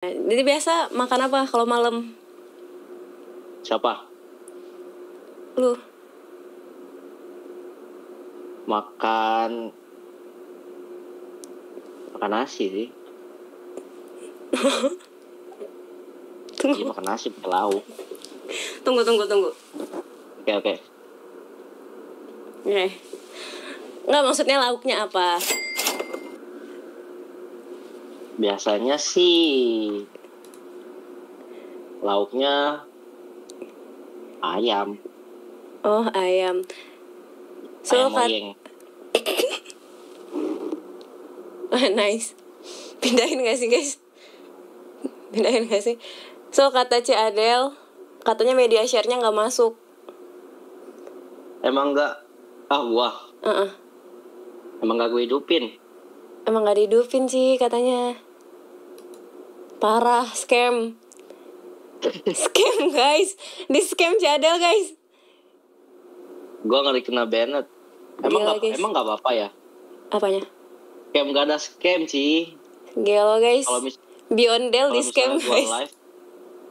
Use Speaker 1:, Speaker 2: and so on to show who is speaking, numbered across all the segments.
Speaker 1: Jadi biasa makan apa kalau malam?
Speaker 2: Siapa?
Speaker 1: Lu?
Speaker 2: Makan nasi sih. Iya, makan nasi pakai lauk.
Speaker 1: Tunggu.
Speaker 2: Oke.
Speaker 1: Oke. Nggak, maksudnya lauknya apa?
Speaker 2: Biasanya sih lauknya ayam.
Speaker 1: Oh, ayam.
Speaker 2: Ayam oyeng.
Speaker 1: Nice. Pindahin gak sih guys? So kata Ci Adel, katanya media share-nya gak masuk.
Speaker 2: Emang enggak? Gua. Emang enggak gue hidupin?
Speaker 1: Emang gak dihidupin sih katanya. Parah, scam. Scam guys. Di scam Ci Adel guys.
Speaker 2: Gua ngeri kena banned. Emang gak apa-apa ya?
Speaker 1: Apanya?
Speaker 2: Scam gak ada scam sih.
Speaker 1: Gelo guys. Biondel di scam guys.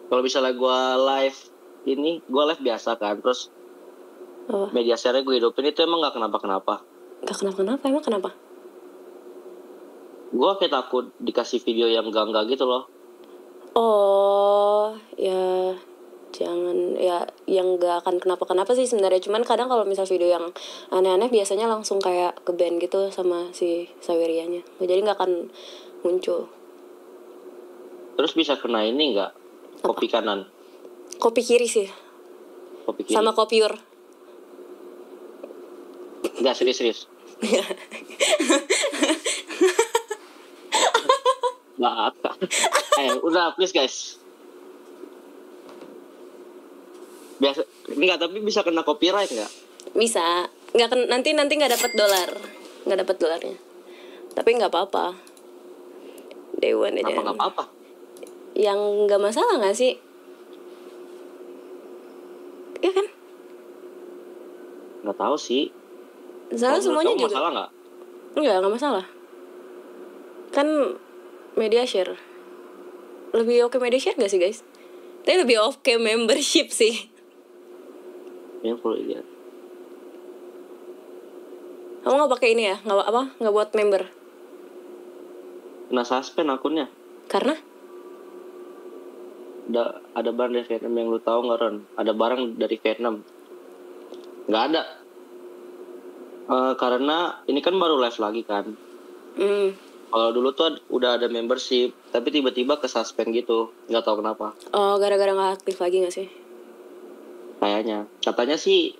Speaker 2: Kalau misalnya gue live ini, gue live biasa kan, terus media share gue hidupin itu emang gak kenapa-kenapa.
Speaker 1: Gak kenapa-kenapa, emang kenapa?
Speaker 2: Gue kayak takut dikasih video yang enggak gitu loh.
Speaker 1: Oh, ya jangan, ya yang gak akan kenapa-kenapa sih sebenarnya. Cuman kadang kalau misal video yang aneh-aneh biasanya langsung kayak ke ban gitu sama si Sawerianya. Jadi gak akan muncul.
Speaker 2: Terus bisa kena ini nggak? Kopi kanan.
Speaker 1: Kopi kiri sih.
Speaker 2: Kopi kiri.
Speaker 1: Sama kopiur.
Speaker 2: Nggak, serius. Nggak. Udah please guys. Biasa nggak, tapi bisa kena copyright nggak?
Speaker 1: Bisa. Nggak nanti nggak dapat dolar. Nggak dapat dolarnya. Tapi nggak apa-apa. Dewan aja.
Speaker 2: Nggak apa-apa?
Speaker 1: Yang nggak masalah nggak sih? Iya kan?
Speaker 2: Nggak tahu sih.
Speaker 1: Soalnya semuanya juga.
Speaker 2: Masalah nggak?
Speaker 1: Nggak masalah. Kan media share. Lebih oke media share nggak sih guys? Tapi lebih oke membership sih.
Speaker 2: Yang perlu lihat.
Speaker 1: Kamu nggak pakai ini ya? Nggak buat member?
Speaker 2: Kena suspend akunnya.
Speaker 1: Karena?
Speaker 2: Ada barang dari Vietnam yang lu tahu nggak, Ron? Ada barang dari Vietnam. Nggak ada. Karena ini kan baru live lagi kan. Kalau dulu tuh udah ada membership, tapi tiba-tiba ke suspend gitu, nggak tahu kenapa.
Speaker 1: Oh, gara-gara nggak aktif lagi nggak sih?
Speaker 2: Kayaknya, katanya sih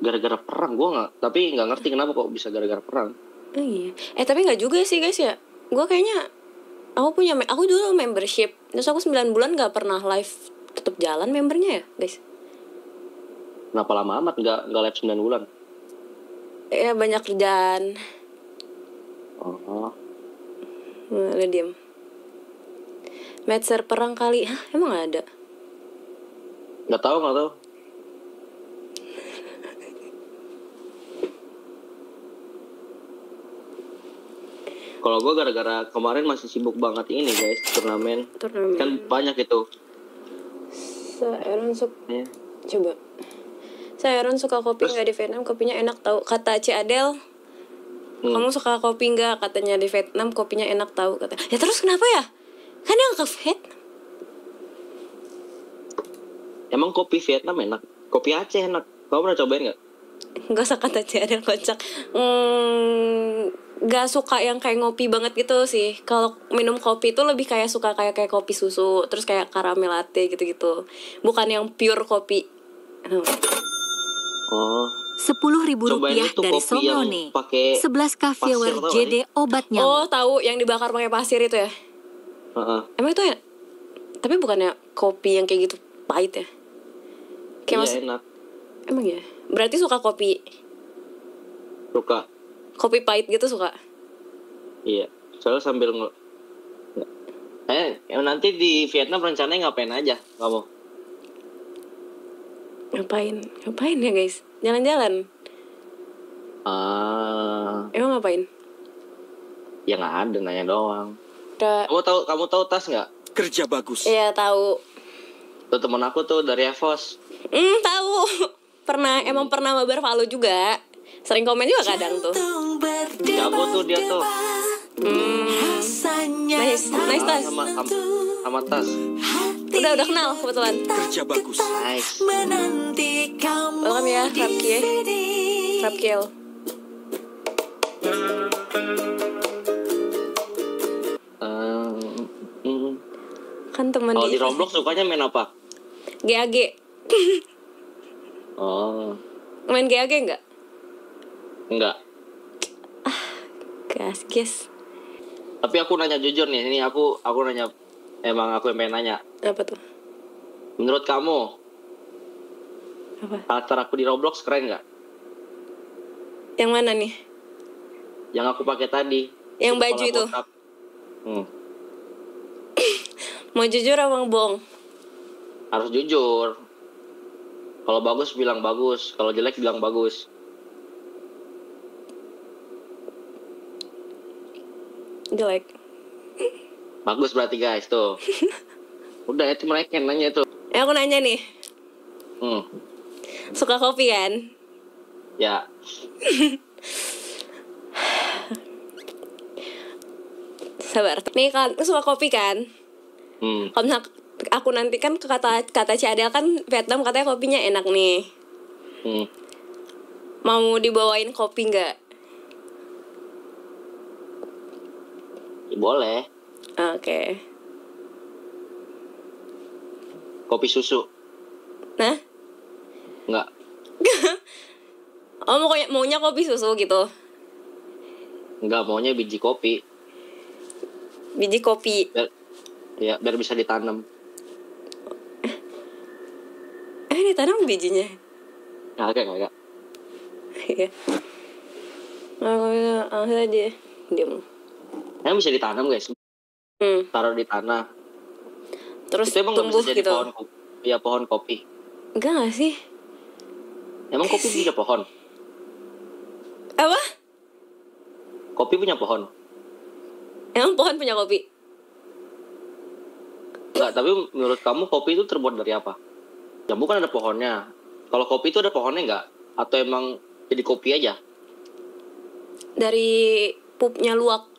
Speaker 2: gara-gara perang. Tapi nggak ngerti kenapa kok bisa gara-gara perang.
Speaker 1: Oh iya. Tapi nggak juga sih guys ya. Gue kayaknya aku dulu membership, terus aku 9 bulan nggak pernah live, tetap jalan membernya ya guys.
Speaker 2: Kenapa lama amat nggak live 9 bulan?
Speaker 1: Ya banyak kerjaan. Udah diem. Metzer perang kali. Hah, emang ada?
Speaker 2: Nggak tahu. Kalau gue gara-gara kemarin masih sibuk banget ini guys, turnamen. Kan banyak itu.
Speaker 1: Aaron coba. Aaron suka kopi nggak di Vietnam? Kopinya enak tahu. Kata Ci Adel. Kamu suka kopi nggak? Katanya di Vietnam kopinya enak tahu. Kata. Ya terus kenapa ya? Kan yang ke Vietnam.
Speaker 2: Emang kopi Vietnam enak? Kopi Aceh enak. Kamu pernah cobain nggak?
Speaker 1: Nggak usah kata Ci Adel kocak. Gak suka yang kayak ngopi banget gitu sih. Kalau minum kopi itu lebih kayak suka kayak kopi susu, terus kayak caramel latte gitu-gitu. Bukan yang pure kopi.
Speaker 3: 10.000 rupiah dari Somrone. 11K viewer JD obat nyamuk.
Speaker 1: Oh, tahu yang dibakar pakai pasir itu ya? Emang itu ya? Tapi bukannya kopi yang kayak gitu pahit ya?
Speaker 2: Kayak enak.
Speaker 1: Emang ya? Berarti suka kopi?
Speaker 2: Suka.
Speaker 1: Kopi pahit gitu suka?
Speaker 2: Iya. Soalnya sambil nanti di Vietnam rencananya ngapain aja kamu?
Speaker 1: Ngapain ya guys? Jalan-jalan.
Speaker 2: Emang
Speaker 1: ngapain?
Speaker 2: Ya nggak ada, nanya doang.
Speaker 1: Ada.
Speaker 2: Kamu tahu tas nggak?
Speaker 4: Kerja bagus.
Speaker 1: Iya tahu.
Speaker 2: Tuh temen aku tuh dari Evos.
Speaker 1: Tahu. Emang pernah mabar Valo juga. Sering komen juga kadang tuh.
Speaker 2: Jago tuh dia tuh.
Speaker 1: Nice tas.
Speaker 2: Sama tas.
Speaker 1: Udah kenal kebetulan.
Speaker 4: Kerja bagus.
Speaker 2: Nice.
Speaker 1: Welcome ya, Rapkiel. Kan teman
Speaker 2: Kalau
Speaker 1: dia.
Speaker 2: di Roblox sukanya main apa?
Speaker 1: GAG.
Speaker 2: Oh.
Speaker 1: Main GAG enggak?
Speaker 2: Enggak.
Speaker 1: Guys.
Speaker 2: Tapi aku nanya jujur nih, ini aku nanya, emang aku yang pengen nanya.
Speaker 1: Apa tuh?
Speaker 2: Menurut kamu,
Speaker 1: Apa?
Speaker 2: karakter aku di Roblox keren nggak?
Speaker 1: Yang mana nih?
Speaker 2: Yang aku pakai tadi.
Speaker 1: Yang baju itu. Mau jujur apa bohong?
Speaker 2: Harus jujur. Kalau bagus bilang bagus, kalau jelek bilang bagus.
Speaker 1: Jelek.
Speaker 2: Bagus berarti guys tuh. Udah itu mereka yang nanya tuh.
Speaker 1: Aku nanya nih. Suka kopi kan?
Speaker 2: Ya.
Speaker 1: Sabar. Nih kan suka kopi kan? Kalau misalnya aku nanti kan kata Cadel kan Vietnam katanya kopinya enak nih. Mau dibawain kopi nggak?
Speaker 2: Boleh.
Speaker 1: Oke.
Speaker 2: Kopi susu.
Speaker 1: Nah?
Speaker 2: Enggak.
Speaker 1: Oh maunya kopi susu gitu?
Speaker 2: Enggak, maunya biji kopi.
Speaker 1: Biji kopi.
Speaker 2: Biar bisa ditanam.
Speaker 1: Ditanam bijinya?
Speaker 2: Enggak.
Speaker 1: Iya. Langsung aja. Diam.
Speaker 2: Emang bisa ditanam guys. Taruh di tanah.
Speaker 1: Terus
Speaker 2: itu emang
Speaker 1: tumbuh
Speaker 2: bisa jadi
Speaker 1: gitu.
Speaker 2: pohon kopi.
Speaker 1: Enggak gak sih?
Speaker 2: Emang kopi punya pohon?
Speaker 1: Apa?
Speaker 2: Kopi punya pohon?
Speaker 1: Emang pohon punya kopi?
Speaker 2: Enggak, tapi menurut kamu kopi itu terbuat dari apa? Jambu kan ada pohonnya. Kalau kopi itu ada pohonnya enggak? Atau emang jadi kopi aja?
Speaker 1: Dari pupnya luwak.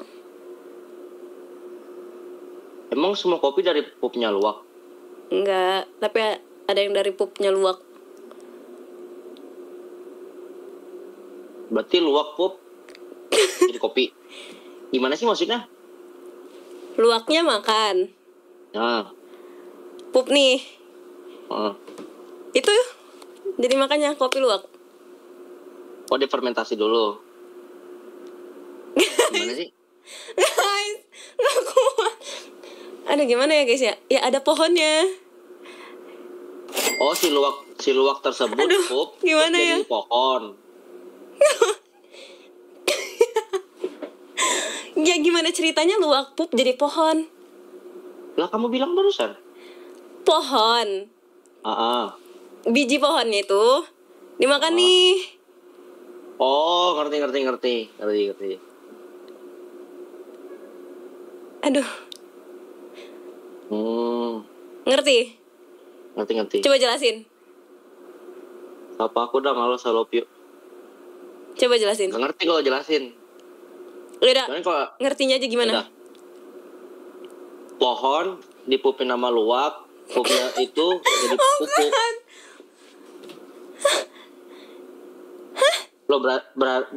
Speaker 2: Emang semua kopi dari pupnya luwak?
Speaker 1: Enggak, tapi ada yang dari pupnya luwak.
Speaker 2: Berarti luwak pup jadi kopi. Gimana sih maksudnya?
Speaker 1: Luwaknya makan.
Speaker 2: Nah.
Speaker 1: Pup nih.
Speaker 2: Itu
Speaker 1: jadi makanya kopi luwak.
Speaker 2: Oh, difermentasi dulu. Gimana sih?
Speaker 1: Guys, gak kuat. Aduh gimana ya guys ya? Ya ada pohonnya.
Speaker 2: Oh, si luwak tersebut pup
Speaker 1: gimana
Speaker 2: jadi
Speaker 1: ya?
Speaker 2: pohon.
Speaker 1: Ya gimana ceritanya luwak pup jadi pohon?
Speaker 2: Lah kamu bilang barusan.
Speaker 1: Pohon. Biji pohonnya itu dimakan nih.
Speaker 2: Oh, ngerti.
Speaker 1: Aduh. Ngerti?
Speaker 2: Ngerti.
Speaker 1: Coba jelasin.
Speaker 2: Apa aku udah malas salopio.
Speaker 1: Coba jelasin.
Speaker 2: Gak ngerti kalau jelasin.
Speaker 1: Udah.
Speaker 2: Kalau
Speaker 1: Ngertinya aja gimana?
Speaker 2: Udah. Pohon dipupin nama luwak, pupnya itu jadi pupuk. Lo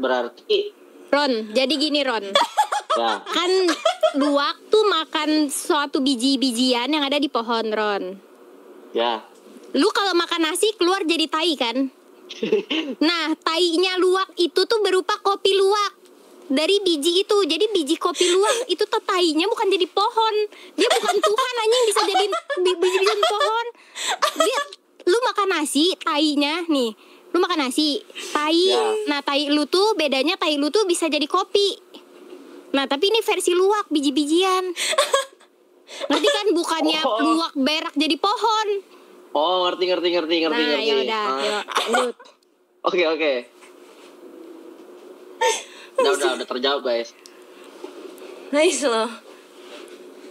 Speaker 2: berarti
Speaker 5: Ron, jadi gini Ron.
Speaker 2: Ya.
Speaker 5: Kan luwak tuh makan suatu biji-bijian yang ada di pohon, Ron.
Speaker 2: Ya.
Speaker 5: Lu kalau makan nasi keluar jadi tai kan? Nah, tainya luwak itu tuh berupa kopi luwak dari biji itu. Jadi biji kopi luwak itu tuh tainya bukan jadi pohon. Dia bukan Tuhan anjing bisa jadi biji-bijian pohon. Dia lu makan nasi, tainya nih. Lu makan nasi, tai.
Speaker 2: Ya.
Speaker 5: Nah, tai lu tuh bedanya tai lu tuh bisa jadi kopi. Nah, tapi ini versi luwak, biji-bijian. Ngerti kan? Bukannya luwak berak jadi pohon.
Speaker 2: Oh, ngerti.
Speaker 5: Nah, yaudah, yuk.
Speaker 2: Oke. Udah terjawab, guys.
Speaker 1: Nice loh.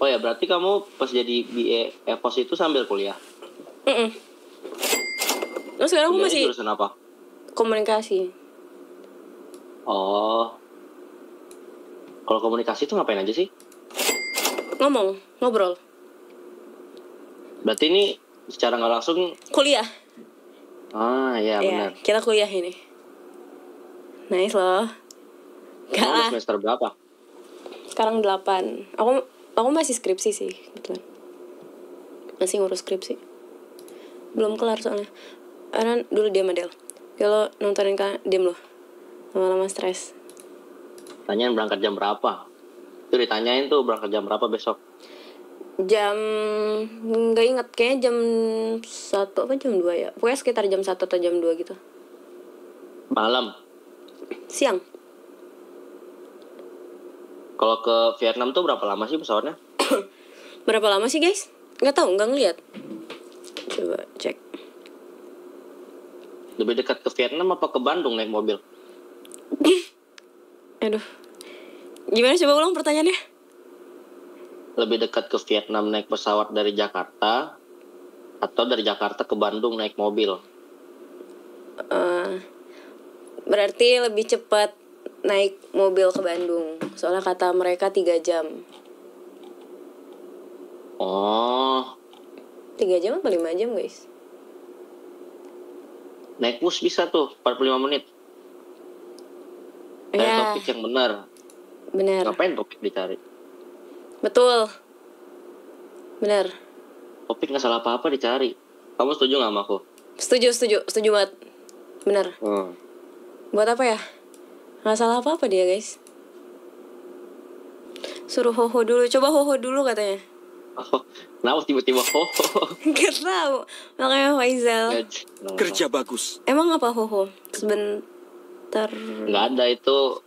Speaker 2: Oh ya, berarti kamu pas jadi BA EVOS itu sambil kuliah?
Speaker 1: Terus sekarang aku masih
Speaker 2: jurusan apa?
Speaker 1: komunikasi.
Speaker 2: Oh. Kalau komunikasi itu ngapain aja sih?
Speaker 1: Ngobrol.
Speaker 2: Berarti ini secara nggak langsung
Speaker 1: Kuliah.
Speaker 2: Ah, iya benar.
Speaker 1: Kita kuliah ini. Nice loh. Gak lah.
Speaker 2: Semester berapa?
Speaker 1: Sekarang 8. Aku masih skripsi sih, kebetulan. Masih ngurus skripsi. Belum kelar soalnya. Karena dulu diam Adel. Kalau nontonin kan diam loh. Lama-lama stres.
Speaker 2: Tanyain berangkat jam berapa? Itu ditanyain tuh berangkat jam berapa besok?
Speaker 1: Jam nggak inget, kayaknya jam 1 apa jam 2 ya. Pokoknya sekitar jam 1 atau jam 2 gitu.
Speaker 2: Malam.
Speaker 1: Siang.
Speaker 2: Kalau ke Vietnam tuh berapa lama sih pesawatnya?
Speaker 1: Berapa lama sih guys? Nggak tahu, nggak ngeliat. Coba cek.
Speaker 2: Lebih dekat ke Vietnam apa ke Bandung naik mobil?
Speaker 1: Aduh. Gimana, coba ulang pertanyaannya?
Speaker 2: Lebih dekat ke Vietnam naik pesawat dari Jakarta atau dari Jakarta ke Bandung naik mobil?
Speaker 1: Berarti lebih cepat naik mobil ke Bandung. Soalnya kata mereka 3 jam.
Speaker 2: Oh.
Speaker 1: 3 jam apa 5 jam guys?
Speaker 2: Naik bus bisa tuh 45 menit. Dari topik yang benar.
Speaker 1: Benar.
Speaker 2: Ngapain topik dicari?
Speaker 1: Betul. Benar.
Speaker 2: Topik nggak salah apa-apa dicari. Kamu setuju nggak sama aku?
Speaker 1: Setuju banget. Benar. Buat apa ya? Nggak salah apa-apa dia guys. Suruh hoho dulu. Coba hoho dulu katanya.
Speaker 2: Oh, kenapa tiba-tiba hoho?
Speaker 1: Gak tahu. Makanya Faizal.
Speaker 4: Kerja bagus.
Speaker 1: Emang apa hoho? Sebentar.
Speaker 2: Nggak ada, itu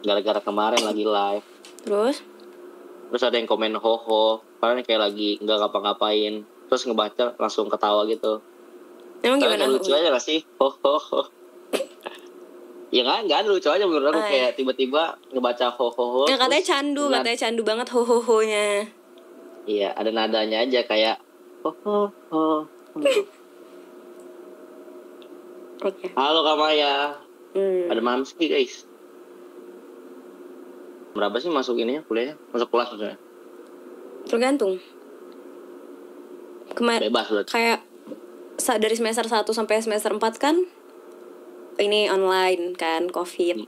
Speaker 2: gara-gara kemarin lagi live.
Speaker 1: Terus
Speaker 2: ada yang komen hoho. Padahal kayak lagi nggak ngapa-ngapain. Terus ngebaca langsung ketawa gitu.
Speaker 1: Emang gimana?
Speaker 2: Lucu aja gak sih? Hoho. Ya nggak ada, lucu aja menurut aku. Kayak tiba-tiba ngebaca hoho.
Speaker 1: Ya katanya candu banget hohohonya.
Speaker 2: Iya, ada nadanya aja kayak hoho.
Speaker 1: Oke.
Speaker 2: Halo Kak Maya. Ada Mamski guys. Berapa sih masuk ininya kuliahnya? Masuk kelas maksudnya?
Speaker 1: Tergantung.
Speaker 2: Bebas berarti.
Speaker 1: Kayak dari semester 1 sampai semester 4 kan ini online kan, COVID.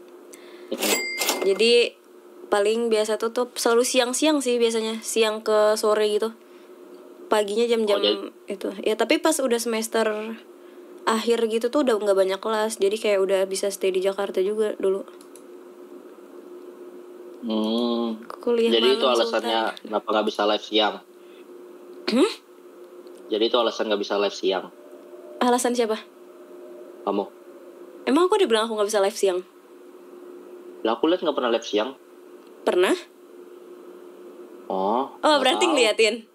Speaker 1: Jadi paling biasa tuh selalu siang-siang sih biasanya, siang ke sore gitu. Paginya jam-jam itu. Ya tapi pas udah semester akhir gitu tuh udah nggak banyak kelas, jadi kayak udah bisa stay di Jakarta juga dulu. Kuliah
Speaker 2: jadi itu
Speaker 1: malam
Speaker 2: alasannya
Speaker 1: Sultan.
Speaker 2: kenapa nggak bisa live siang? Jadi itu alasan nggak bisa live siang.
Speaker 1: Alasan siapa?
Speaker 2: Kamu?
Speaker 1: Emang aku udah bilang aku nggak bisa live siang?
Speaker 2: Lah aku lihat nggak pernah live siang.
Speaker 1: Pernah?
Speaker 2: Oh
Speaker 1: Berarti ngeliatin?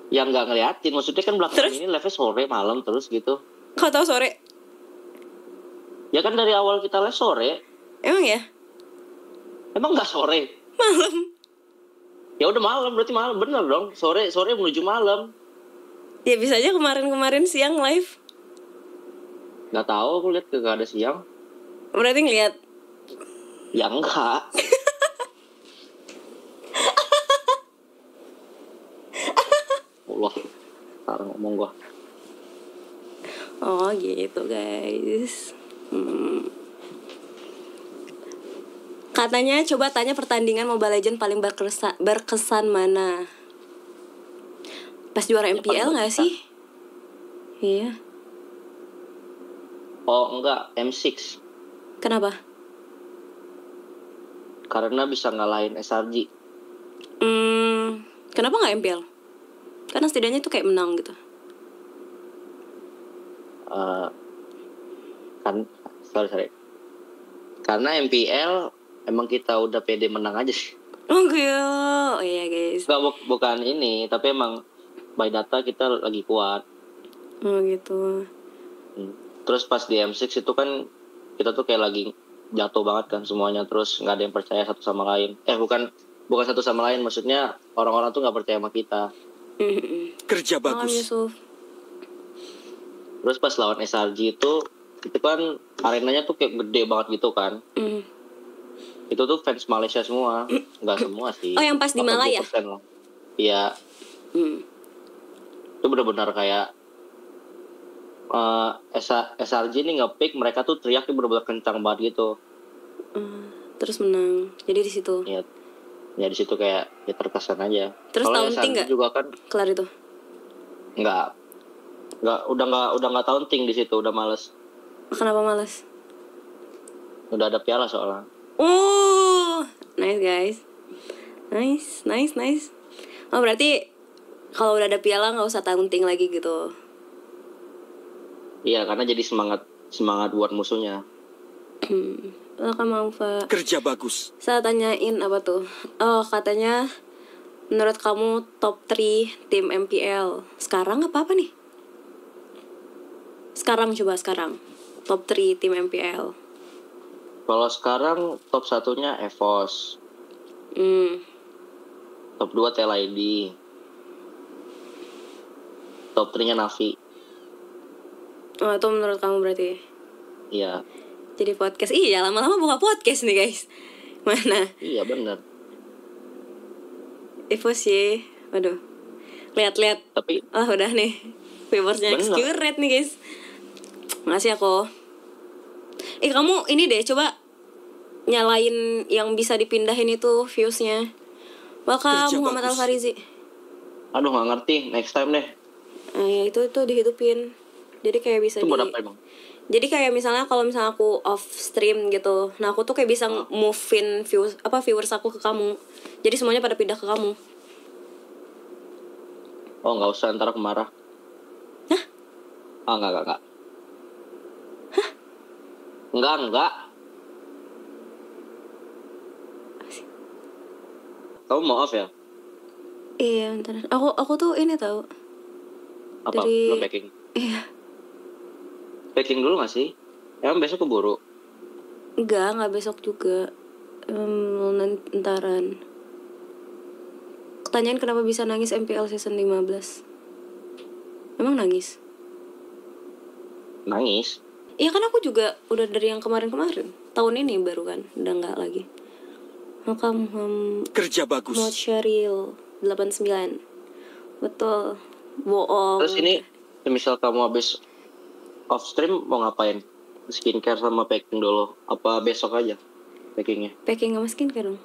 Speaker 2: Ya nggak ngeliatin, maksudnya kan belakangan ini live sore malam terus gitu.
Speaker 1: Kau tahu sore?
Speaker 2: Ya kan dari awal kita live sore.
Speaker 1: Emang ya?
Speaker 2: Emang nggak sore?
Speaker 1: Malam.
Speaker 2: Ya udah malam, berarti malam bener dong. Sore menuju malam.
Speaker 1: Ya bisa aja kemarin siang live.
Speaker 2: Nggak tahu, aku lihat nggak ada siang.
Speaker 1: Berarti ngeliat?
Speaker 2: Ya enggak. Allah, sekarang ngomong gua.
Speaker 1: Oh gitu guys. Katanya coba tanya pertandingan Mobile Legends paling berkesan mana? Pas juara MPL nggak sih? Iya.
Speaker 2: Oh enggak, M6.
Speaker 1: Kenapa?
Speaker 2: Karena bisa ngalahin SRG.
Speaker 1: Kenapa nggak MPL? Karena setidaknya itu kayak menang gitu.
Speaker 2: Sorry. Karena MPL emang kita udah pede menang aja sih.
Speaker 1: Oh iya guys.
Speaker 2: Bukan ini, tapi emang by data kita lagi kuat.
Speaker 1: Oh gitu.
Speaker 2: Terus pas di M6 itu kan kita tuh kayak lagi jatuh banget kan semuanya, terus nggak ada yang percaya satu sama lain. Bukan bukan satu sama lain, maksudnya orang-orang tuh nggak percaya sama kita.
Speaker 4: Kerja bagus.
Speaker 1: Yusuf.
Speaker 2: Terus pas lawan SRG itu kan arenanya tuh kayak gede banget gitu kan. Itu tuh fans Malaysia semua, nggak semua sih.
Speaker 1: Oh, yang pas di Malaya?
Speaker 2: Iya. Itu benar-benar kayak SRG ini nge-pick, mereka tuh teriaknya benar-benar kencang banget gitu.
Speaker 1: Terus menang. Jadi di situ.
Speaker 2: Iya. Ya di situ kayak ya terkesan aja.
Speaker 1: Terus taunting nggak?
Speaker 2: Juga kan
Speaker 1: kelar itu?
Speaker 2: Nggak, udah nggak taunting di situ, udah males.
Speaker 1: Kenapa males?
Speaker 2: Udah ada piala soalnya.
Speaker 1: Nice guys. Nice. Oh berarti kalau udah ada piala nggak usah taunting lagi gitu?
Speaker 2: Iya, karena jadi semangat buat musuhnya.
Speaker 1: Silakan Maufa.
Speaker 4: Kerja bagus.
Speaker 1: Saya tanyain apa tuh? Oh, katanya menurut kamu top 3 tim MPL sekarang apa nih? Sekarang. Top 3 tim MPL.
Speaker 2: Kalau sekarang top 1-nya EVOS. Top 2 TLID. Top 3-nya Navi.
Speaker 1: Oh, itu menurut kamu berarti?
Speaker 2: Iya.
Speaker 1: Jadi podcast. Iya, lama-lama buka podcast nih guys. Mana?
Speaker 2: Iya benar.
Speaker 1: EVOS sih. Waduh. Lihat-lihat.
Speaker 2: Tapi
Speaker 1: udah nih. Viewersnya accurate nih guys. Makasih aku. Kamu ini deh, coba nyalain yang bisa dipindahin itu viewsnya. Welcome Muhammad Al-Farizi.
Speaker 2: Aduh, nggak ngerti. Next time deh.
Speaker 1: Ya itu dihidupin. Jadi kayak bisa
Speaker 2: itu buat apa emang?
Speaker 1: Jadi kayak misalnya kalau misalnya aku off stream gitu, nah aku tuh kayak bisa move-in viewers aku ke kamu. Jadi semuanya pada pindah ke kamu.
Speaker 2: Oh, nggak usah, ntar aku marah.
Speaker 1: Hah?
Speaker 2: Enggak. Hah? Enggak. Kamu mau off ya?
Speaker 1: Iya, bentar. Aku tuh ini tahu.
Speaker 2: Apa? Belum packing?
Speaker 1: Iya.
Speaker 2: Packing dulu gak sih? Emang besok keburu?
Speaker 1: Enggak besok juga. Ntaran. Pertanyaan kenapa bisa nangis MPL season 15? Emang nangis?
Speaker 2: Nangis?
Speaker 1: Iya kan aku juga udah dari yang kemarin-kemarin. Tahun ini baru kan, udah enggak lagi. Maka
Speaker 4: kerja bagus.
Speaker 1: Mod Sheryl 89. Betul. Bohong.
Speaker 2: Terus ini misal kamu habis off stream mau ngapain? Skincare sama packing dulu. Apa besok aja packingnya?
Speaker 1: Packing sama skincare dong.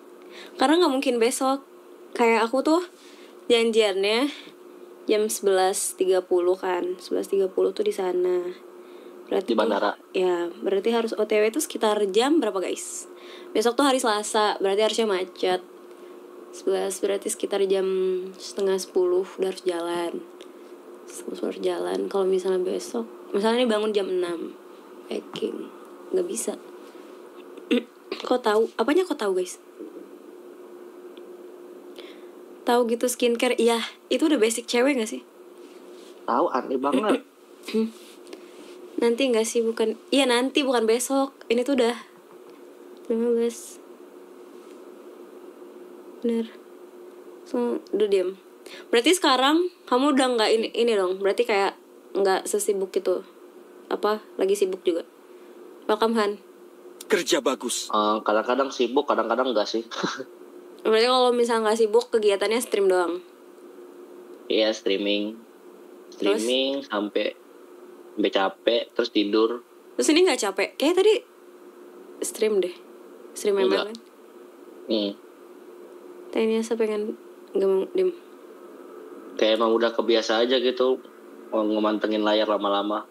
Speaker 1: Karena nggak mungkin besok. Kayak aku tuh janjiannya jam 11.30 kan. 11.30 tuh di sana. Berarti
Speaker 2: di bandara.
Speaker 1: Ya, berarti harus OTW itu sekitar jam berapa guys? Besok tuh hari Selasa, berarti harusnya macet. 11 berarti sekitar jam 9:30 udah harus jalan. Harus jalan. Kalau misalnya besok, misalnya nih bangun jam 6 packing, nggak bisa. Kok tahu? Apanya kok tahu guys? Tahu gitu skincare? Iya, itu udah basic cewek nggak sih?
Speaker 2: Tahu, aneh banget.
Speaker 1: Nanti nggak sih, bukan? Iya nanti, bukan besok. Ini tuh udah 15. Bener. So, udah diam. Berarti sekarang kamu udah nggak ini dong. Berarti kayak nggak sesibuk itu. Apa? Lagi sibuk juga. Welcome Han.
Speaker 4: Kerja bagus.
Speaker 2: Kadang-kadang sibuk, kadang-kadang enggak sih.
Speaker 1: Berarti kalau misalnya nggak sibuk, kegiatannya stream doang.
Speaker 2: Iya, streaming sampai capek, terus tidur.
Speaker 1: Terus ini nggak capek? Kayak tadi stream deh. Stream ML kan? Tanya saya pengen nggak mau diem.
Speaker 2: Kayak emang udah kebiasa aja gitu ngemantengin layar lama-lama.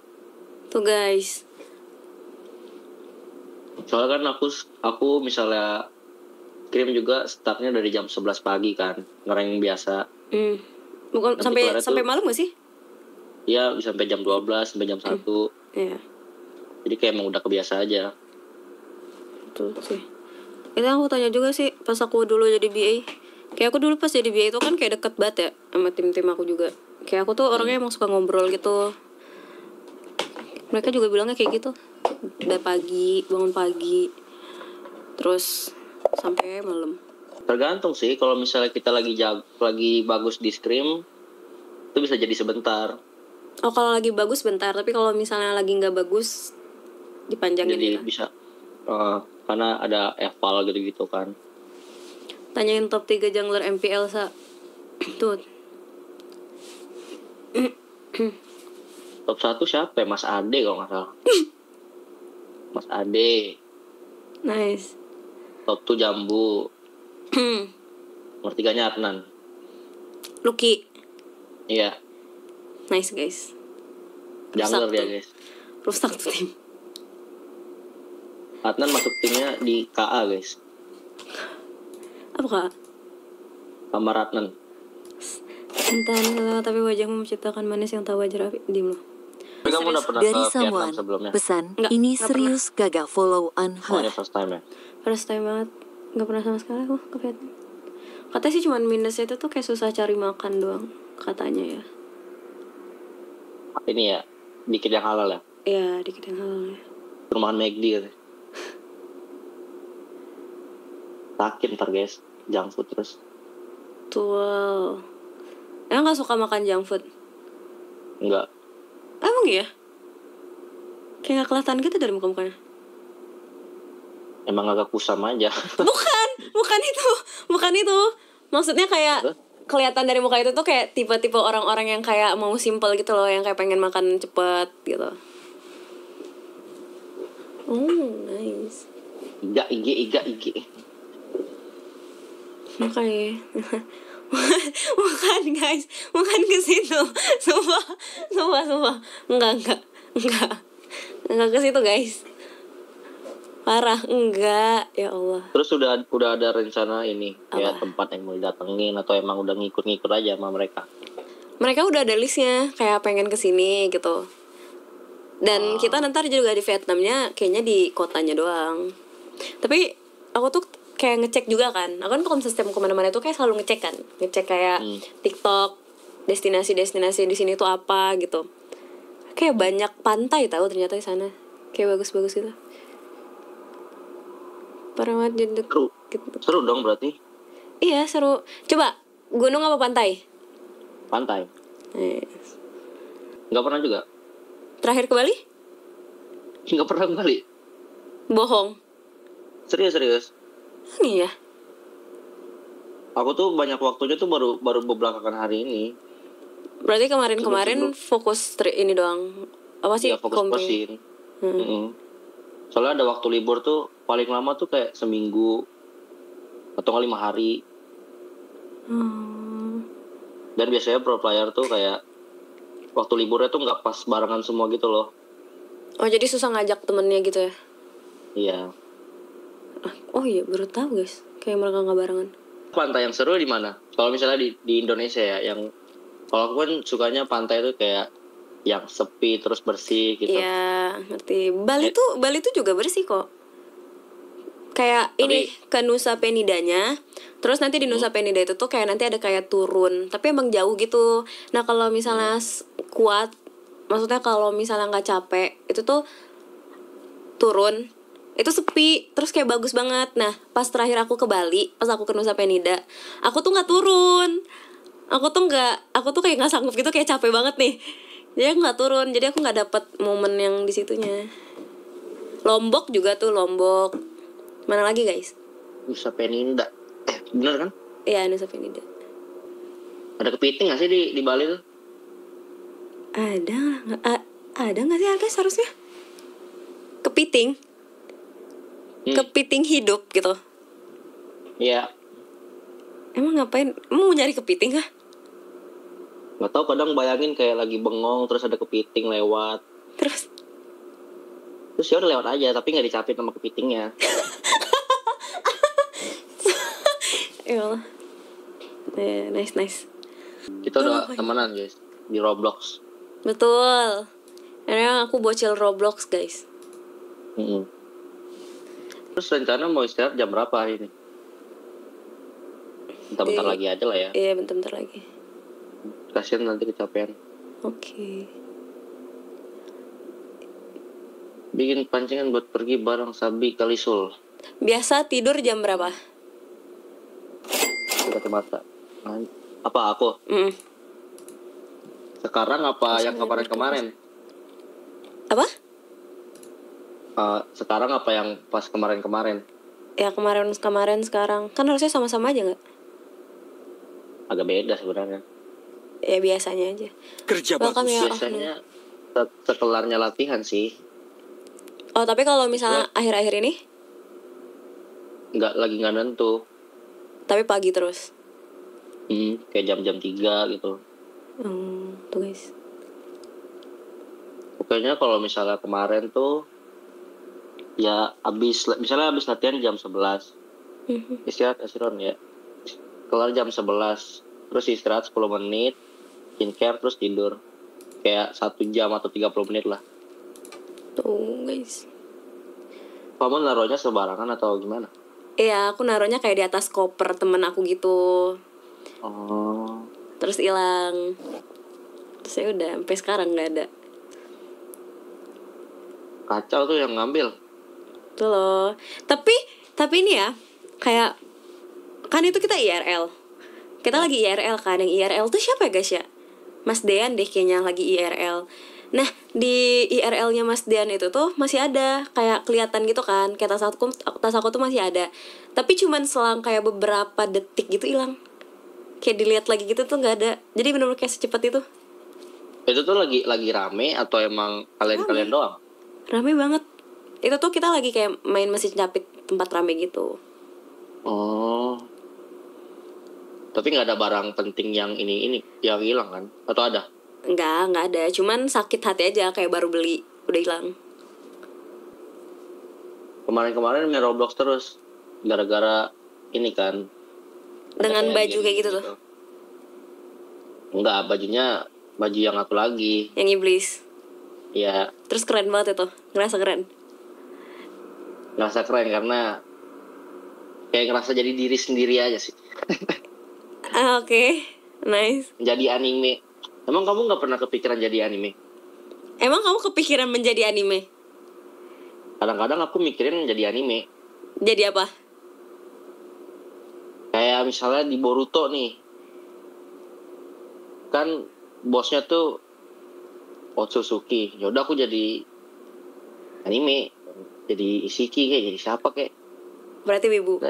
Speaker 1: Tuh guys.
Speaker 2: Soalnya kan aku misalnya kirim juga startnya dari jam 11 pagi kan, ngereng biasa.
Speaker 1: Bukan sampai malam gak sih?
Speaker 2: Iya, bisa sampai jam 12, sampai jam 1.
Speaker 1: Iya.
Speaker 2: Jadi kayak emang udah kebiasa aja.
Speaker 1: Betul sih. Itu aku tanya juga sih pas aku dulu jadi BA. Kayak aku dulu pas jadi BA itu kan kayak deket banget ya sama tim-tim aku juga. Kayak aku tuh orangnya emang suka ngobrol gitu. Mereka juga bilangnya kayak gitu. Udah pagi, bangun pagi, terus sampai malam.
Speaker 2: Tergantung sih, kalau misalnya kita lagi bagus di scrim, itu bisa jadi sebentar.
Speaker 1: Oh, kalau lagi bagus bentar, tapi kalau misalnya lagi nggak bagus dipanjangin
Speaker 2: Jadi
Speaker 1: gitu.
Speaker 2: bisa karena ada eval gitu-gitu kan.
Speaker 1: Tanyain top 3 jungler MPL tuh.
Speaker 2: Top 1 siapa ya? Mas Ade kalau nggak salah. Mas Ade.
Speaker 1: Nice.
Speaker 2: Top 2 Jambu. Nomor 3-nya Adnan.
Speaker 1: Lucky.
Speaker 2: Iya.
Speaker 1: Nice guys.
Speaker 2: Jungler dia guys.
Speaker 1: Rusak tuh tim.
Speaker 2: Adnan masuk timnya di KA guys.
Speaker 1: Apa kak?
Speaker 2: Kamar Adnan.
Speaker 1: Entah, tapi wajahmu menciptakan manis yang tak wajar. Diem lo.
Speaker 2: Tapi kamu udah pernah
Speaker 3: Dari
Speaker 2: ke Vietnam
Speaker 3: someone,
Speaker 2: sebelumnya?
Speaker 3: pesan,
Speaker 1: Nggak,
Speaker 3: ini
Speaker 1: nggak
Speaker 3: serius gak follow
Speaker 2: Oh,
Speaker 3: unheard.
Speaker 2: ini first time ya?
Speaker 1: First time banget. Gak pernah sama sekali aku ke Vietnam. Katanya sih cuman minusnya itu tuh kayak susah cari makan doang. Katanya ya.
Speaker 2: Ini ya, dikit yang halal ya?
Speaker 1: Iya, dikit yang halal ya.
Speaker 2: Rumahan McD ya. Sakit ntar guys, junk food terus.
Speaker 1: Tuh. Emang gak suka makan junk food?
Speaker 2: Enggak.
Speaker 1: Emang iya? Kayak gak kelihatan gitu dari muka-mukanya.
Speaker 2: Emang agak kusam aja.
Speaker 1: Bukan itu. Maksudnya kayak kelihatan dari muka itu tuh kayak tipe-tipe orang-orang yang kayak mau simple gitu loh, yang kayak pengen makan cepet gitu. Oh, nice.
Speaker 2: IG.
Speaker 1: Makanya. Bukan guys, bukan ke situ. Sumpah. Enggak ke situ guys. Parah, enggak, ya Allah.
Speaker 2: Terus udah ada rencana ini ya,
Speaker 1: Apa?
Speaker 2: tempat yang mau didatengin atau emang udah ngikut-ngikut aja sama mereka?
Speaker 1: Mereka udah ada listnya, kayak pengen kesini gitu. Dan kita nanti juga di Vietnamnya kayaknya di kotanya doang. Tapi aku tuh kayak ngecek juga kan. Aku kan kalau misalnya setiap kemana-mana tuh kayak selalu ngecek kan. Ngecek kayak TikTok, destinasi-destinasi di sini tuh apa gitu. Kayak banyak pantai tahu ternyata di sana. Kayak bagus-bagus gitu. Parah banget jadi
Speaker 2: Seru.
Speaker 1: gitu.
Speaker 2: Seru dong berarti.
Speaker 1: Iya seru. Coba gunung apa pantai?
Speaker 2: Pantai.
Speaker 1: Yes.
Speaker 2: Nggak pernah juga.
Speaker 1: Terakhir ke Bali?
Speaker 2: Nggak pernah kali.
Speaker 1: Bohong.
Speaker 2: Serius.
Speaker 1: Iya.
Speaker 2: Aku tuh banyak waktunya tuh baru belakangan hari ini.
Speaker 1: Berarti kemarin fokus ini doang. Apa sih?
Speaker 2: Ya fokus-fokusin. Soalnya ada waktu libur tuh paling lama tuh kayak seminggu atau nggak 5 hari. Dan biasanya pro player tuh kayak waktu liburnya tuh nggak pas barengan semua gitu loh.
Speaker 1: Oh jadi susah ngajak temennya gitu ya?
Speaker 2: Iya.
Speaker 1: Oh iya baru tahu guys. Kayak mereka nggak barengan.
Speaker 2: Pantai yang seru di mana? Kalau misalnya di Indonesia ya, yang kalau aku kan sukanya pantai tuh kayak yang sepi terus bersih gitu.
Speaker 1: Iya ngerti. Bali tuh juga bersih kok. Kayak ini ke Nusa Penidanya. Terus nanti di Nusa Penida itu tuh kayak nanti ada kayak turun. Tapi emang jauh gitu. Nah kalau misalnya kuat, maksudnya kalau misalnya nggak capek, itu tuh turun. Itu sepi. Terus kayak bagus banget. Nah pas terakhir aku ke Bali, pas aku ke Nusa Penida, aku tuh nggak turun. Aku tuh kayak nggak sanggup gitu, kayak capek banget nih. Jadi aku nggak turun. Jadi aku nggak dapet momen yang di situnya. Lombok juga tuh Lombok. Mana lagi guys?
Speaker 2: Nusa Penida. Bener kan?
Speaker 1: Iya Nusa Penida.
Speaker 2: Ada kepiting nggak sih di Bali tuh?
Speaker 1: Ada nggak sih harga seharusnya? Kepiting? Kepiting hidup gitu.
Speaker 2: Iya.
Speaker 1: Emang ngapain? Emang mau nyari kepiting kah?
Speaker 2: Nggak tahu, kadang bayangin kayak lagi bengong terus ada kepiting lewat.
Speaker 1: Terus
Speaker 2: ya udah lewat aja, tapi nggak dicapin sama kepitingnya.
Speaker 1: ya Allah. Nice.
Speaker 2: Kita udah temenan guys di Roblox.
Speaker 1: Betul. Karena aku bocil Roblox guys.
Speaker 2: Terus rencana mau istirahat jam berapa hari ini? Bentar lagi aja lah ya.
Speaker 1: Iya bentar lagi.
Speaker 2: Kasian nanti kecapean.
Speaker 1: Oke.
Speaker 2: Bikin pancingan buat pergi bareng Sabi Kalisul.
Speaker 1: Biasa tidur jam berapa?
Speaker 2: kacamata. Apa aku? Sekarang apa yang kemarin-kemarin?
Speaker 1: Apa?
Speaker 2: Sekarang apa yang pas kemarin-kemarin?
Speaker 1: Ya kemarin sekarang. Kan harusnya sama-sama aja nggak?
Speaker 2: Agak beda sebenarnya.
Speaker 1: Ya biasanya aja.
Speaker 4: Kerja
Speaker 1: Welcome
Speaker 4: bagus.
Speaker 1: ya,
Speaker 2: Biasanya sekelarnya latihan sih.
Speaker 1: Oh tapi kalau misalnya akhir-akhir ini?
Speaker 2: Nggak nentu.
Speaker 1: Tapi pagi terus?
Speaker 2: Kayak jam-jam 3 gitu.
Speaker 1: Tuh guys.
Speaker 2: Pokoknya kalau misalnya kemarin tuh ya misalnya habis latihan jam 11. Istirahat ya. Kelar jam 11. Terus istirahat 10 menit, skincare terus tidur. Kayak 1 jam atau 30 menit lah.
Speaker 1: Tuh guys.
Speaker 2: Kamu naruhnya sembarangan atau gimana?
Speaker 1: Iya, aku naruhnya kayak di atas koper temen aku gitu.
Speaker 2: Oh.
Speaker 1: Terus hilang. Terus ya udah sampai sekarang nggak ada.
Speaker 2: Kacau tuh yang ngambil.
Speaker 1: Tuh loh. Tapi ini ya kayak kan itu kita IRL. Kita lagi IRL kan. Yang IRL tuh siapa ya guys ya? Mas Dean deh kayaknya lagi IRL. Nah di IRL-nya Mas Dean itu tuh masih ada kayak kelihatan gitu kan. Kayak tas aku tuh masih ada. Tapi cuman selang kayak beberapa detik gitu hilang. Kayak dilihat lagi gitu tuh nggak ada. Jadi benar-benar kayak secepat itu.
Speaker 2: Itu tuh lagi rame atau emang kalian doang?
Speaker 1: Rame banget. Itu tuh kita lagi kayak main mesin capit tempat rame gitu.
Speaker 2: Oh. Tapi nggak ada barang penting yang ini yang hilang kan? Atau ada?
Speaker 1: Nggak ada. Cuman sakit hati aja kayak baru beli udah hilang.
Speaker 2: Kemarin main Roblox terus gara-gara ini kan.
Speaker 1: Dengan baju kayak gitu tuh.
Speaker 2: Enggak, baju yang aku lagi.
Speaker 1: Yang iblis.
Speaker 2: Iya.
Speaker 1: Terus keren banget itu. Ngerasa keren
Speaker 2: karena kayak ngerasa jadi diri sendiri aja sih.
Speaker 1: Oke. Nice.
Speaker 2: Jadi anime. Emang kamu nggak pernah kepikiran jadi anime?
Speaker 1: Emang kamu kepikiran menjadi anime?
Speaker 2: Kadang-kadang aku mikirin jadi anime.
Speaker 1: Jadi apa?
Speaker 2: Kayak misalnya di Boruto nih. Kan bosnya tuh Otsutsuki. Yaudah aku jadi anime. Jadi Ishiki kayak jadi siapa kayak.
Speaker 1: Berarti wibu?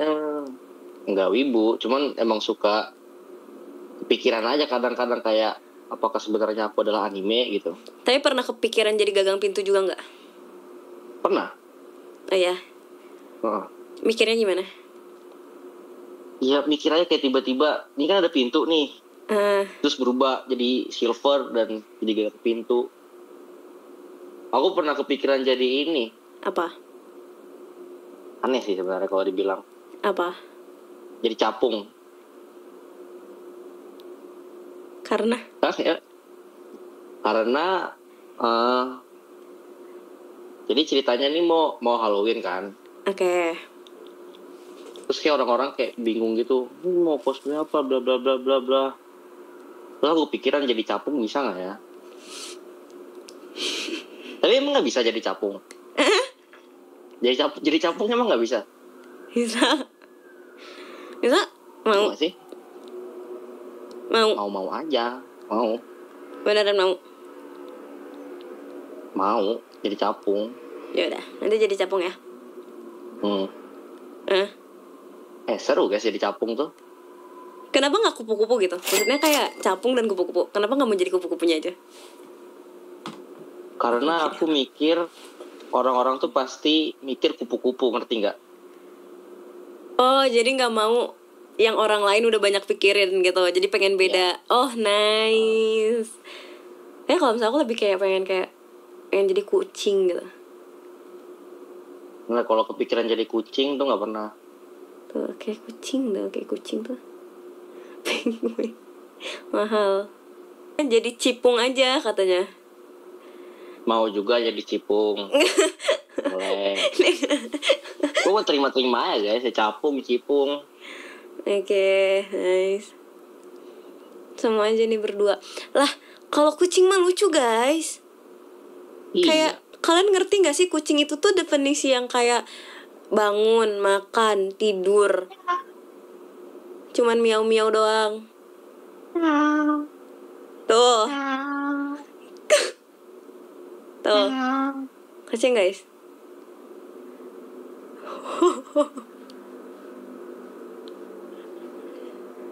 Speaker 2: Enggak wibu. Cuman emang suka kepikiran aja kadang-kadang kayak apakah sebenarnya aku adalah anime gitu.
Speaker 1: Tapi pernah kepikiran jadi gagang pintu juga nggak?
Speaker 2: Pernah.
Speaker 1: Oh ya. Mikirnya gimana?
Speaker 2: Iya mikir aja kayak tiba-tiba ini kan ada pintu nih. Terus berubah jadi silver dan jadi gagang pintu. Aku pernah kepikiran jadi ini.
Speaker 1: Apa?
Speaker 2: Aneh sih sebenarnya kalau dibilang.
Speaker 1: Apa?
Speaker 2: Jadi capung.
Speaker 1: Karena?
Speaker 2: Karena jadi ceritanya nih mau Halloween kan.
Speaker 1: Oke.
Speaker 2: Terus kayak orang-orang kayak bingung gitu, mau cosplay apa bla bla bla bla bla. Terus aku pikiran jadi capung bisa nggak ya? Tapi emang nggak bisa jadi capung. Jadi capung emang nggak bisa.
Speaker 1: Bisa. Mau
Speaker 2: nggak sih? Mau aja. Mau.
Speaker 1: Beneran
Speaker 2: Mau jadi capung.
Speaker 1: Ya udah, nanti jadi capung ya.
Speaker 2: Seru guys jadi capung tuh.
Speaker 1: Kenapa nggak kupu-kupu gitu? Maksudnya kayak capung dan kupu-kupu. Kenapa nggak mau jadi kupu-kupunya aja?
Speaker 2: Karena aku mikir orang-orang tuh pasti mikir kupu-kupu, ngerti nggak?
Speaker 1: Oh, jadi nggak mau yang orang lain udah banyak pikirin gitu. Jadi pengen beda. Yeah. Oh, nice. Kalau misalnya aku lebih kayak pengen jadi kucing gitu.
Speaker 2: Nah, kalau kepikiran jadi kucing tuh nggak pernah.
Speaker 1: Tuh, kayak kucing tuh. Penguin. Mahal. Jadi cipung aja katanya.
Speaker 2: Mau juga jadi cipung. Boleh. Gue mau terima-terima aja guys, cipung.
Speaker 1: Oke, nice. Sama aja nih berdua. Lah, kalau kucing mah lucu guys.
Speaker 2: Iya.
Speaker 1: Kayak kalian ngerti gak sih kucing itu tuh definisi yang kayak bangun, makan, tidur. Cuman miau-miau doang. Tuh. Tuh. Kucing guys.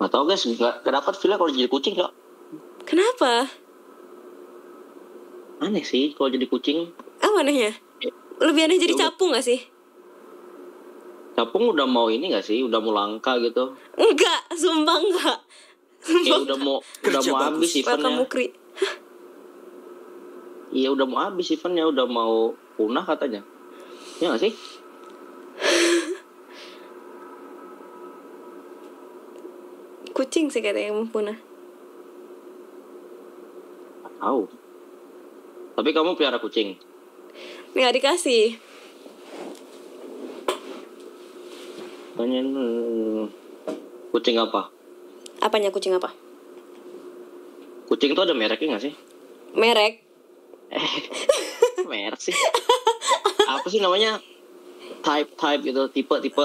Speaker 2: Nggak tahu guys, nggak dapat feel kalau jadi kucing kok.
Speaker 1: Kenapa?
Speaker 2: Aneh sih kalau jadi kucing.
Speaker 1: Apa anehnya? Lebih aneh jadi capung gak sih?
Speaker 2: Capung udah mau ini gak sih? Udah mau langka gitu.
Speaker 1: Enggak, sumpah enggak.
Speaker 2: Kayak udah mau habis eventnya.
Speaker 1: Mukri.
Speaker 2: Iya udah mau habis eventnya, udah mau punah katanya. Ya gak sih?
Speaker 1: Kucing sih katanya yang mau punah.
Speaker 2: Tahu. Tapi kamu pelihara kucing?
Speaker 1: Nggak dikasih.
Speaker 2: Tanyain kucing apa?
Speaker 1: Apanya kucing apa?
Speaker 2: Kucing itu ada mereknya nggak sih?
Speaker 1: Merek.
Speaker 2: Merek sih. Apa sih namanya? Type gitu, tipe.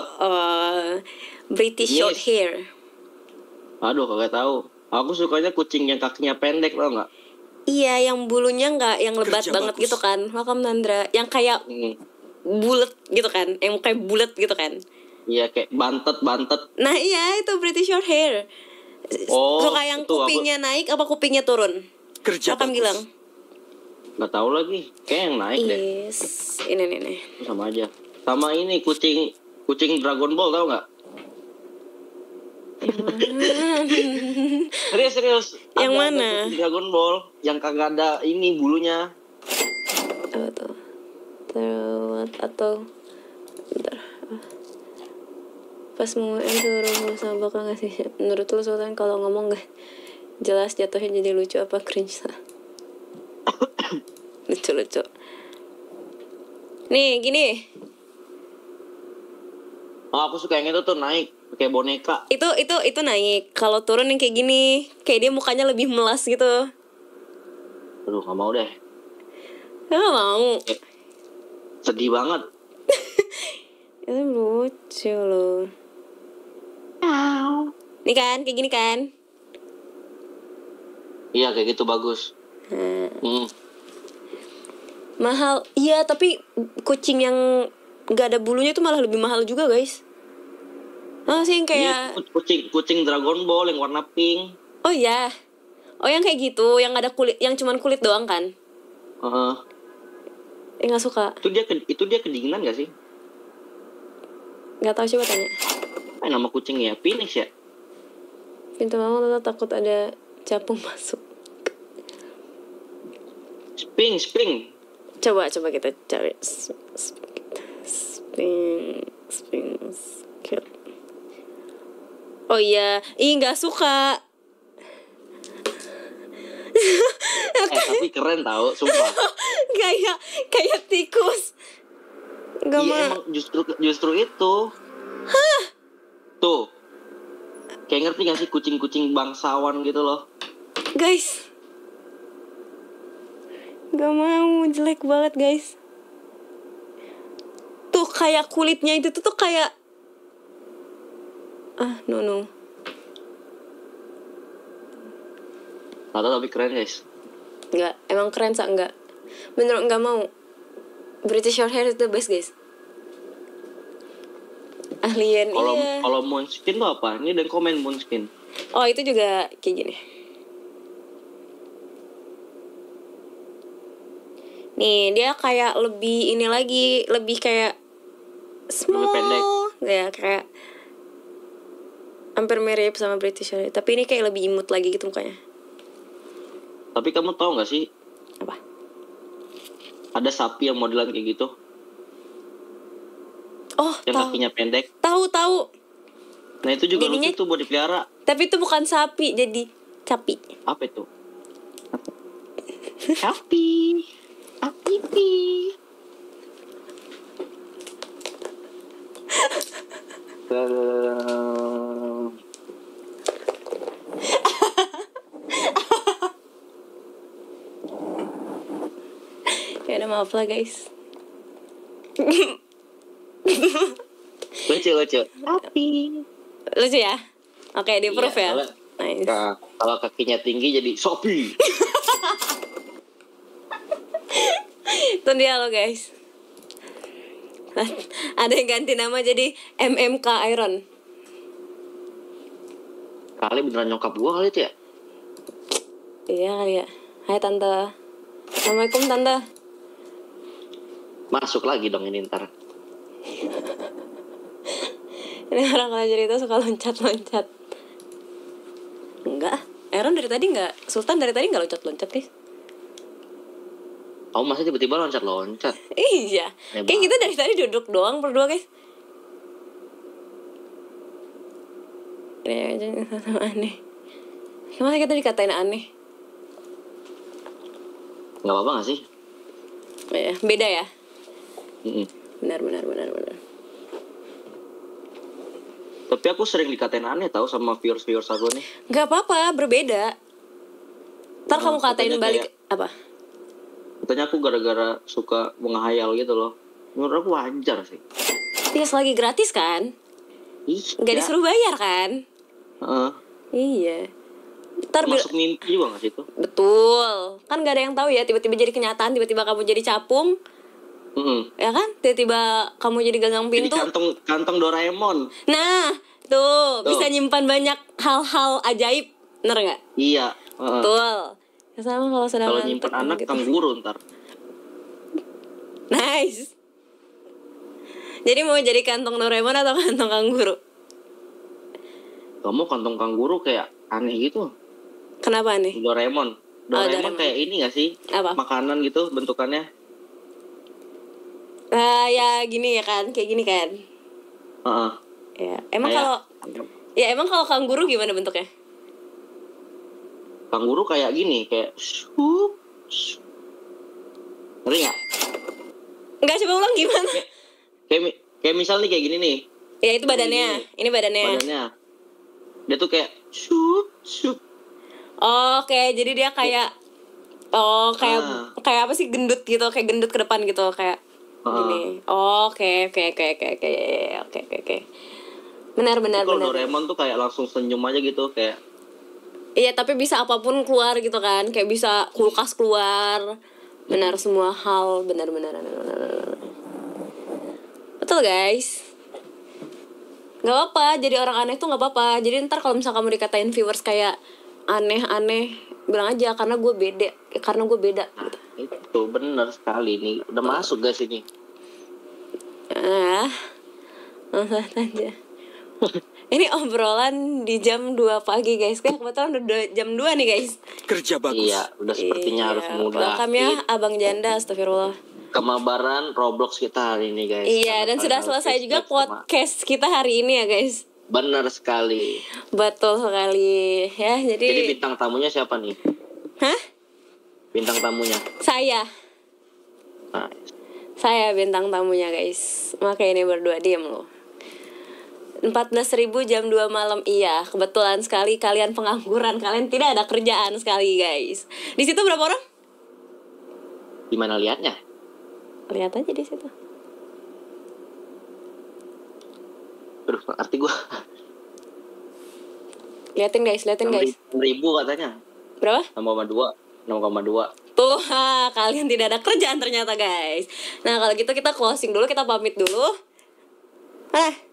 Speaker 1: British short hair.
Speaker 2: Aduh, kagak tahu. Aku sukanya kucing yang kakinya pendek, tau nggak?
Speaker 1: Iya, yang bulunya nggak yang lebat
Speaker 4: Kerja
Speaker 1: banget
Speaker 4: bagus.
Speaker 1: gitu kan. Makam Nandra, yang kayak bulat gitu kan, yang kayak bulat gitu kan.
Speaker 2: Iya, kayak bantet.
Speaker 1: Nah iya, itu British short hair.
Speaker 2: Oh,
Speaker 1: Suka yang
Speaker 2: itu
Speaker 1: kupingnya naik apa kupingnya turun?
Speaker 4: Kerja
Speaker 1: Makam
Speaker 4: bagus.
Speaker 1: Gilang.
Speaker 2: Nggak tahu lagi. Kayak yang naik deh.
Speaker 1: Yes, ini.
Speaker 2: Sama aja. Sama ini kucing Dragon Ball, tau nggak? Serius.
Speaker 1: Yang
Speaker 2: Ada
Speaker 1: mana?
Speaker 2: kucing Dragon Ball yang kagak ada ini bulunya.
Speaker 1: Apa tuh? Terus atau bentar. Pas mau suruh sama bakal ngasih. Menurut lu Sultan kalau ngomong gak jelas jatuhnya jadi lucu apa cringe? Lucu. Nih gini.
Speaker 2: Oh, aku suka yang itu tuh naik pakai boneka.
Speaker 1: Itu naik. Kalau turun yang kayak gini, kayak dia mukanya lebih melas gitu.
Speaker 2: Aduh, nggak mau deh.
Speaker 1: Gak mau.
Speaker 2: Sedih banget.
Speaker 1: Itu lucu loh. Nih kan, kayak gini kan.
Speaker 2: Iya, kayak gitu bagus.
Speaker 1: Mahal. Iya, tapi kucing yang gak ada bulunya itu malah lebih mahal juga, guys. Sih yang kayak
Speaker 2: kucing Dragon Ball yang warna pink.
Speaker 1: Oh iya. Oh yang kayak gitu, yang ada kulit, yang cuman kulit doang kan? Nggak suka.
Speaker 2: Itu dia kedinginan gak sih?
Speaker 1: Nggak tahu, coba tanya.
Speaker 2: Nama kucingnya Phoenix ya?
Speaker 1: Pintu mama tuh takut ada capung masuk.
Speaker 2: Sping.
Speaker 1: Coba kita cari. Sping. Oh iya, nggak suka.
Speaker 2: Tapi keren tau, sumpah.
Speaker 1: kayak tikus. Gak
Speaker 2: Iya
Speaker 1: mau.
Speaker 2: emang justru itu. Tuh. Kayak ngerti gak sih kucing-kucing bangsawan gitu loh.
Speaker 1: Guys. Gak mau, jelek banget guys. Tuh kayak kulitnya itu tuh kayak no.
Speaker 2: Atau tapi keren guys.
Speaker 1: Enggak, emang keren enggak. Bener enggak mau. British short hair itu best guys. Alien.
Speaker 2: Kalau Måneskin tuh apa? Ini dan komen Måneskin.
Speaker 1: Oh itu juga kayak gini. Nih dia kayak lebih ini lagi, lebih kayak small.
Speaker 2: Lebih pendek.
Speaker 1: Ya kayak hampir mirip sama British short hair. Tapi ini kayak lebih imut lagi gitu mukanya.
Speaker 2: Tapi kamu tahu nggak sih?
Speaker 1: Apa?
Speaker 2: Ada sapi yang modelan kayak gitu.
Speaker 1: Oh,
Speaker 2: yang
Speaker 1: tahu.
Speaker 2: kakinya pendek.
Speaker 1: Tahu.
Speaker 2: Nah itu juga
Speaker 1: Jadinya,
Speaker 2: lucu tuh buat dipelihara.
Speaker 1: Tapi itu bukan sapi, jadi capi.
Speaker 2: Apa itu? Sapi.
Speaker 1: Ya udah maaf lah guys.
Speaker 2: Lucu.
Speaker 1: Lucu ya? Oke, di proof ya. Nice.
Speaker 2: Kalau kakinya tinggi jadi Shopee.
Speaker 1: Itu dia lo guys. Ada yang ganti nama jadi MMK Iron.
Speaker 2: Kali beneran nyokap gua kali itu ya?
Speaker 1: Iya kali ya. Hai tante. Assalamualaikum tante.
Speaker 2: Masuk lagi dong ini ntar.
Speaker 1: Ini orang kalau cerita suka loncat-loncat. Enggak, Aaron dari tadi enggak. Sultan dari tadi enggak loncat-loncat guys.
Speaker 2: Oh masa tiba-tiba loncat-loncat?
Speaker 1: Iya. Kayak kita dari tadi duduk doang berdua guys. Ini aja aneh. Gimana kita dikatain aneh?
Speaker 2: Gak apa-apa gak sih?
Speaker 1: Ya, beda ya?
Speaker 2: Mm-mm.
Speaker 1: Benar.
Speaker 2: Tapi aku sering dikatain aneh tau sama viewers aku nih.
Speaker 1: Gak apa-apa, berbeda. Ntar kamu katain balik apa?
Speaker 2: Katanya aku gara-gara suka menghayal gitu loh. Menurut aku wajar sih.
Speaker 1: Iya, lagi gratis kan?
Speaker 2: Iya.
Speaker 1: Gak disuruh bayar kan? Iya. Ntar
Speaker 2: masuk mimpi juga gak sih itu?
Speaker 1: Betul. Kan gak ada yang tahu ya, tiba-tiba jadi kenyataan, tiba-tiba kamu jadi capung. Ya kan? Tiba-tiba kamu jadi gagang pintu.
Speaker 2: Jadi kantong Doraemon.
Speaker 1: Nah, tuh bisa nyimpan banyak hal-hal ajaib. Bener gak?
Speaker 2: Iya.
Speaker 1: Betul. Ya sama kalau sedang
Speaker 2: kalau nyimpan anak gitu. Kangguru ntar.
Speaker 1: Nice. Jadi mau jadi kantong Doraemon atau kantong kangguru?
Speaker 2: Kamu kantong kangguru kayak aneh gitu.
Speaker 1: Kenapa nih?
Speaker 2: Doraemon kayak ini gak sih?
Speaker 1: Apa?
Speaker 2: Makanan gitu bentukannya.
Speaker 1: Ya gini ya kan, kayak gini kan. Ya, emang kalau kangguru gimana bentuknya?
Speaker 2: Kangguru kayak gini, kayak ngerti nggak?
Speaker 1: Enggak, coba ulang gimana?
Speaker 2: Kayak misal nih kayak gini nih.
Speaker 1: Ya itu badannya, ini badannya.
Speaker 2: Dia tuh kayak
Speaker 1: Oke, jadi dia kayak kayak apa sih, gendut gitu, kayak gendut ke depan gitu, kayak gini. Oke. Benar.
Speaker 2: Kalau Doraemon tuh kayak langsung senyum aja gitu, kayak.
Speaker 1: Iya, tapi bisa apapun keluar gitu kan, kayak bisa kulkas keluar. Benar, semua hal benar. Betul guys. Gak apa-apa, jadi orang aneh tuh gak apa-apa. Jadi ntar kalau misalnya kamu dikatain viewers kayak aneh-aneh, bilang aja karena gue beda. Gitu.
Speaker 2: Itu benar sekali nih. Udah masuk guys ini.
Speaker 1: Langsung aja. Ini obrolan di jam 2 pagi guys. Kan kebetulan udah jam 2 nih guys.
Speaker 4: Kerja bagus.
Speaker 2: Iya, udah sepertinya harus mudah.
Speaker 1: Welcome ya Abang Janda, astagfirullah.
Speaker 2: Kemabaran Roblox kita hari ini guys.
Speaker 1: Iya, dan sudah selesai juga podcast kita hari ini ya guys.
Speaker 2: Benar sekali.
Speaker 1: Betul sekali ya. Jadi
Speaker 2: bintang tamunya siapa nih?
Speaker 1: Hah?
Speaker 2: Bintang tamunya?
Speaker 1: Saya.
Speaker 2: Nah.
Speaker 1: Saya bintang tamunya guys. Makanya ini berdua diem loh. 14.000 jam 2 malam. Iya, kebetulan sekali kalian pengangguran. Kalian tidak ada kerjaan sekali guys. Di situ berapa orang?
Speaker 2: Gimana liatnya?
Speaker 1: Lihat aja di situ.
Speaker 2: Aduh, arti gue.
Speaker 1: Liatin guys.
Speaker 2: 6.000 katanya.
Speaker 1: Berapa?
Speaker 2: 6,2.
Speaker 1: Tuh, kalian tidak ada kerjaan ternyata guys. Nah, kalau gitu kita closing dulu, kita pamit dulu.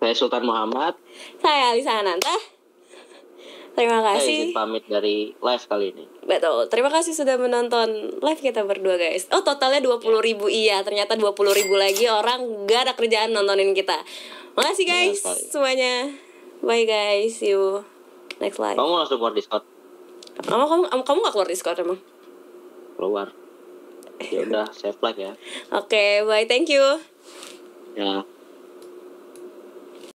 Speaker 2: Saya Sultan Muhammad.
Speaker 1: Saya Alisa Ananta. Terima kasih.
Speaker 2: Saya izin pamit dari live kali ini.
Speaker 1: Betul. Terima kasih sudah menonton live kita berdua guys. Oh, totalnya 20.000. Iya, ternyata 20.000 lagi orang gak ada kerjaan nontonin kita. Makasih guys semuanya. Bye guys. See you next live.
Speaker 2: Kamu langsung keluar Discord.
Speaker 1: Kamu gak keluar Discord emang?
Speaker 2: Keluar. Ya udah, save like ya.
Speaker 1: Oke, bye. Thank you.
Speaker 2: Ya.